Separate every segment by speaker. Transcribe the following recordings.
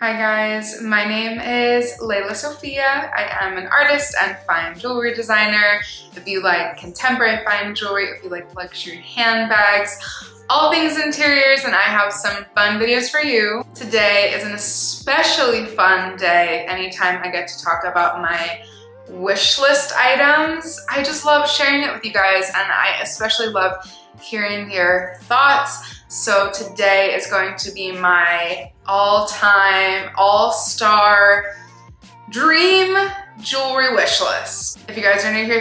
Speaker 1: Hi guys, my name is Lela Sophia. I am an artist and fine jewelry designer. If you like contemporary fine jewelry, if you like luxury handbags, all things interiors, and I have some fun videos for you. Today is an especially fun day anytime I get to talk about my wish list items. I just love sharing it with you guys, and I especially love hearing your thoughts. So today is going to be my all-time, all-star dream jewelry wish list. If you guys are new here,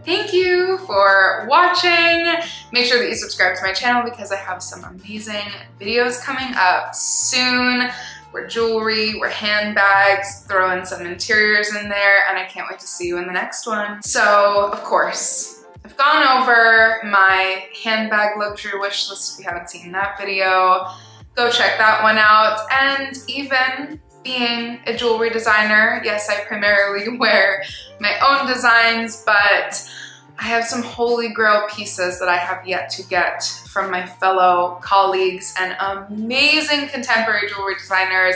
Speaker 1: thank you for watching. Make sure that you subscribe to my channel because I have some amazing videos coming up soon. We're jewelry, we're handbags, throw in some interiors in there, and I can't wait to see you in the next one. So, of course, I've gone over my handbag luxury wish list. If you haven't seen that video, go check that one out. And even being a jewelry designer, yes, I primarily wear my own designs, but I have some holy grail pieces that I have yet to get from my fellow colleagues and amazing contemporary jewelry designers.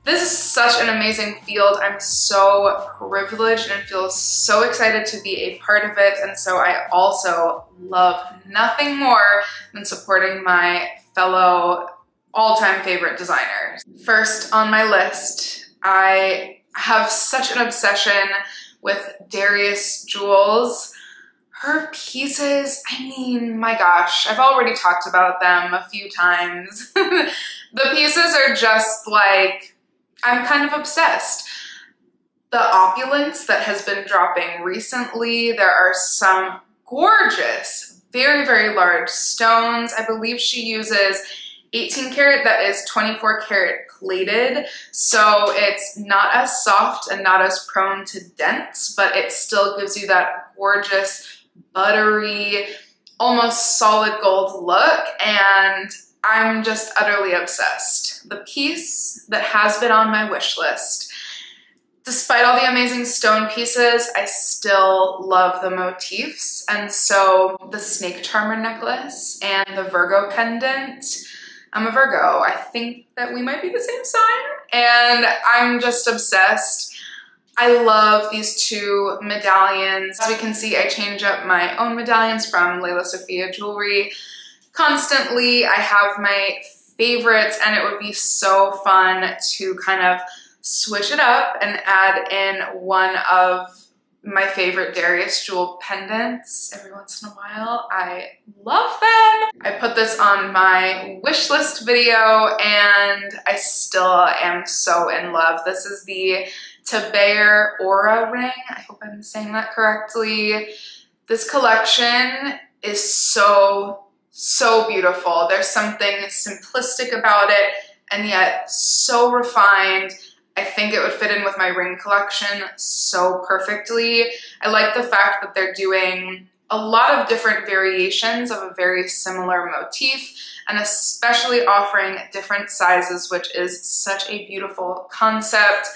Speaker 1: This is such an amazing field. I'm so privileged and feel so excited to be a part of it. And so I also love nothing more than supporting my fellow all-time favorite designers. First on my list, I have such an obsession with Darius Jewels. Her pieces, I mean, my gosh, I've already talked about them a few times. The pieces are just like, I'm kind of obsessed. The opulence that has been dropping recently, there are some gorgeous, very, very large stones. I believe she uses 18 karat, that is 24 karat plated. So it's not as soft and not as prone to dents, but it still gives you that gorgeous, buttery, almost solid gold look. And I'm just utterly obsessed. The piece that has been on my wish list, despite all the amazing stone pieces, I still love the motifs. And so the snake charmer necklace and the Virgo pendant, I'm a Virgo. I think that we might be the same sign, and I'm just obsessed. I love these two medallions. As we can see, I change up my own medallions from Lela Sophia Jewelry constantly. I have my favorites, and it would be so fun to kind of switch it up and add in one of my favorite Darius jewel pendants every once in a while. I love them. I put this on my wish list video, and I still am so in love. This is the Tabea Aura ring. I hope I'm saying that correctly. This collection is so beautiful. There's something simplistic about it and yet so refined. I think it would fit in with my ring collection so perfectly. I like the fact that they're doing a lot of different variations of a very similar motif, and especially offering different sizes, which is such a beautiful concept.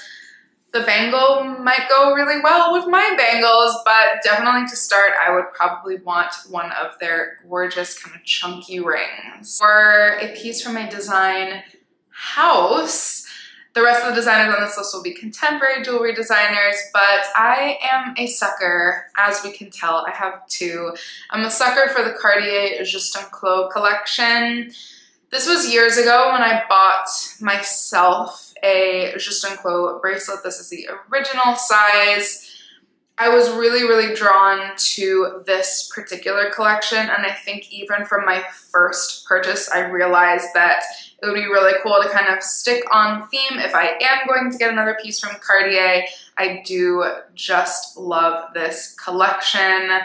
Speaker 1: The bangle might go really well with my bangles, but definitely to start, I would probably want one of their gorgeous kind of chunky rings. For a piece from my design house, the rest of the designers on this list will be contemporary jewelry designers, but I am a sucker, as we can tell. I have two. I'm a sucker for the Cartier Juste un Clos collection. This was years ago when I bought myself a Juste un Clos bracelet. This is the original size. I was really drawn to this particular collection, and I think even from my first purchase, I realized that it would be really cool to kind of stick on theme if I am going to get another piece from Cartier. I do just love this collection.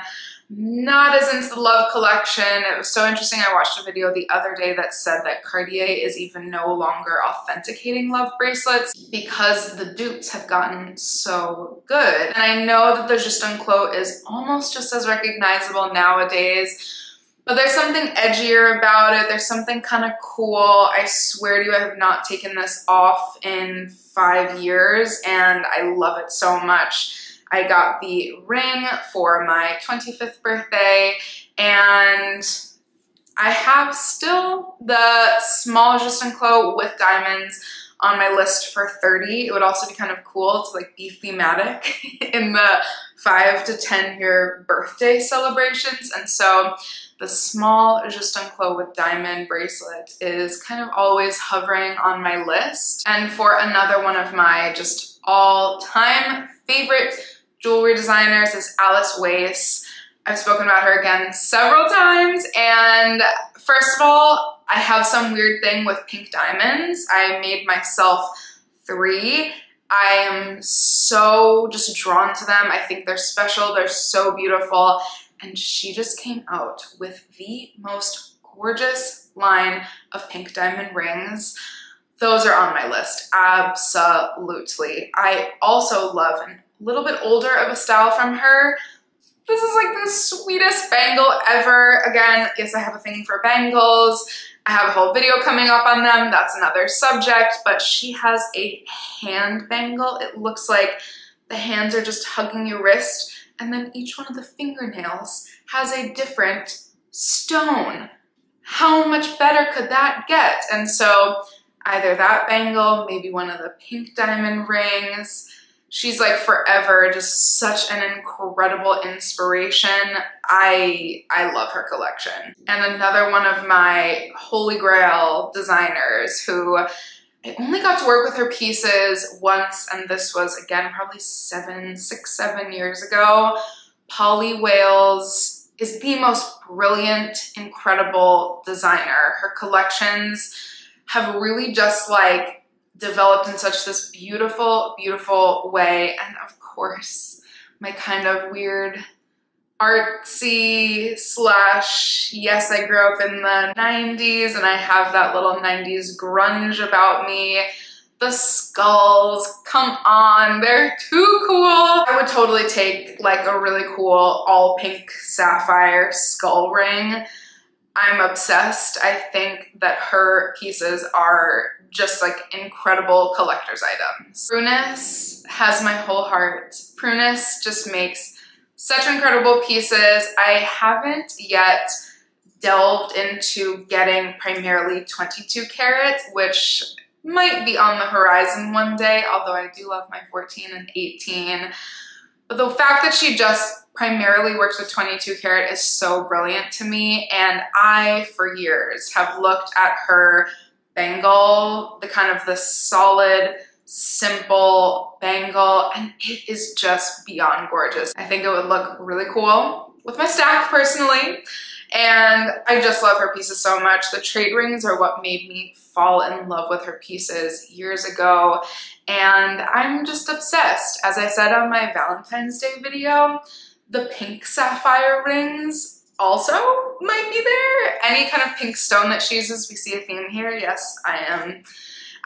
Speaker 1: Not as into the Love collection. It was so interesting. I watched a video the other day that said that Cartier is even no longer authenticating Love bracelets because the dupes have gotten so good. And I know that the Juste un Clos is almost just as recognizable nowadays, but there's something edgier about it. There's something kind of cool. I swear to you, I have not taken this off in 5 years, and I love it so much. I got the ring for my 25th birthday, and I have still the small Juste un Clos with diamonds on my list for 30. It would also be kind of cool to like be thematic in the 5 to 10 year birthday celebrations. And so the small Juste un Clos with diamond bracelet is kind of always hovering on my list. And for another one of my just all-time favorite jewelry designers is Alice Weiss. I've spoken about her again several times, and first of all, I have some weird thing with pink diamonds. I made myself 3. I am so just drawn to them. I think they're special, they're so beautiful, and she just came out with the most gorgeous line of pink diamond rings. Those are on my list, absolutely. I also love a little bit older of a style from her. This is like the sweetest bangle ever. Again, yes, I have a thing for bangles. I have a whole video coming up on them. That's another subject, but she has a hand bangle. It looks like the hands are just hugging your wrist, and then each one of the fingernails has a different stone. How much better could that get? And so either that bangle, maybe one of the pink diamond rings. She's like forever just such an incredible inspiration. I love her collection. And another one of my holy grail designers who I only got to work with her pieces once, and this was again probably 6, 7 years ago. Polly Wales is the most brilliant, incredible designer. Her collections have really just like developed in such this beautiful, beautiful way. And of course, my kind of weird artsy slash, yes, I grew up in the 90s and I have that little 90s grunge about me. The skulls, come on, they're too cool. I would totally take like a really cool all pink sapphire skull ring. I'm obsessed. I think that her pieces are just like incredible collector's items. Prounis has my whole heart. Prounis just makes such incredible pieces. I haven't yet delved into getting primarily 22 karat, which might be on the horizon one day, although I do love my 14 and 18. But the fact that she just primarily works with 22 karat is so brilliant to me, and I, for years, have looked at her bangle, the kind of the solid, simple bangle, and it is just beyond gorgeous. I think it would look really cool with my stack personally, and I just love her pieces so much. The trade rings are what made me fall in love with her pieces years ago, and I'm just obsessed. As I said on my Valentine's Day video, the pink sapphire rings also might be there. Any kind of pink stone that she uses, we see a theme here. Yes, I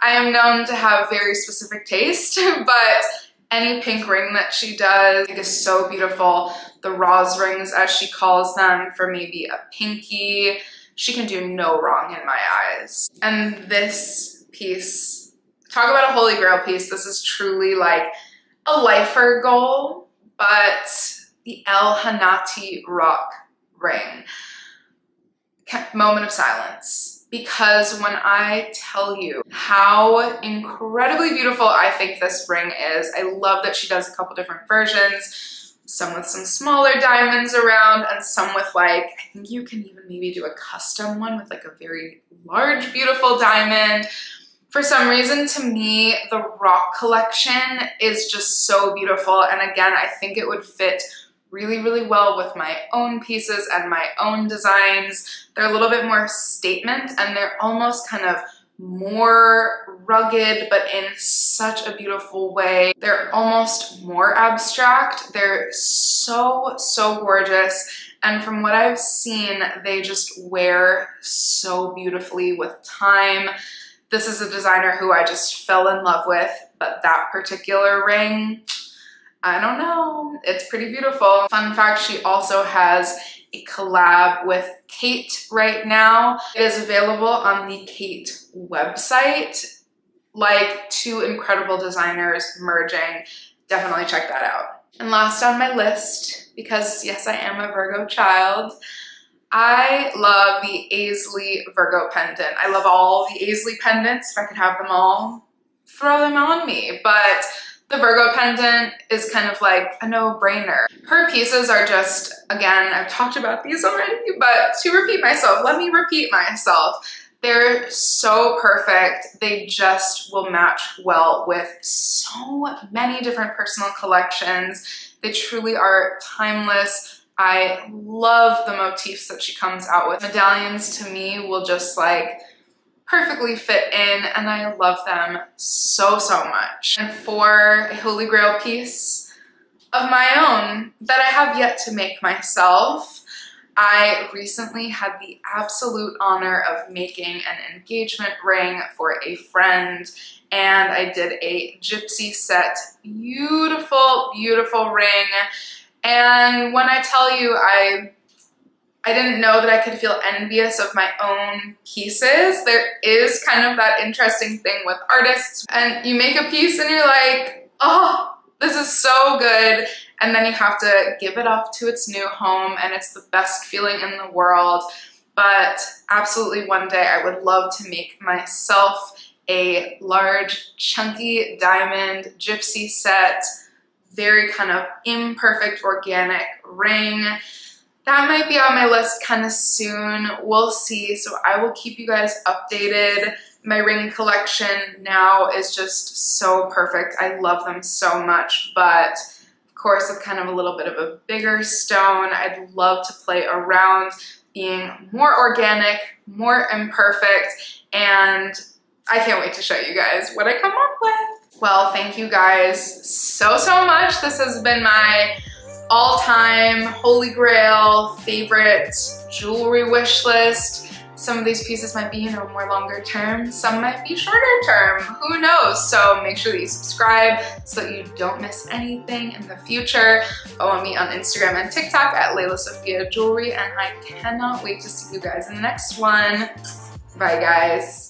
Speaker 1: am known to have very specific taste, but any pink ring that she does I think is so beautiful. The rose rings, as she calls them, for maybe a pinky. She can do no wrong in my eyes. And this piece, talk about a holy grail piece. This is truly like a lifer goal, but the El Hanati Rock ring. Moment of silence. Because when I tell you how incredibly beautiful I think this ring is, I love that she does a couple different versions, some with some smaller diamonds around and some with like, I think you can even maybe do a custom one with like a very large, beautiful diamond. For some reason, to me, the rock collection is just so beautiful. And again, I think it would fit really, really well with my own pieces and my own designs. They're a little bit more statement, and they're almost kind of more rugged, but in such a beautiful way. They're almost more abstract. They're so, so gorgeous. And from what I've seen, they just wear so beautifully with time. This is a designer who I just fell in love with, but that particular ring, I don't know, it's pretty beautiful. Fun fact, she also has a collab with Kate right now. It is available on the Kate website. Like, two incredible designers merging. Definitely check that out. And last on my list, because yes, I am a Virgo child, I love the Azlee Virgo pendant. I love all the Azlee pendants, if I could have them all. throw them on me. But the Virgo pendant is kind of like a no-brainer. Her pieces are just, again, I've talked about these already, but to repeat myself, let me repeat myself. They're so perfect. They just will match well with so many different personal collections. They truly are timeless. I love the motifs that she comes out with. Medallions to me will just like perfectly fit in, and I love them so, so much. And for a Holy Grail piece of my own that I have yet to make myself, I recently had the absolute honor of making an engagement ring for a friend, and I did a gypsy set, beautiful, beautiful ring. And when I tell you, I didn't know that I could feel envious of my own pieces. There is kind of that interesting thing with artists, and you make a piece and you're like, oh, this is so good. And then you have to give it off to its new home, and it's the best feeling in the world. But absolutely one day I would love to make myself a large, chunky diamond gypsy set, very kind of imperfect organic ring. That might be on my list kind of soon. We'll see. So I will keep you guys updated. My ring collection now is just so perfect. I love them so much, but of course with kind of a little bit of a bigger stone, I'd love to play around being more organic, more imperfect, and I can't wait to show you guys what I come up with. Well, thank you guys so, so much. This has been my all-time Holy Grail favorite jewelry wish list. Some of these pieces might be, you know, more longer term. Some might be shorter term. Who knows? So make sure that you subscribe so that you don't miss anything in the future. Follow me on Instagram and TikTok at Lela Sophia Jewelry, and I cannot wait to see you guys in the next one. Bye, guys.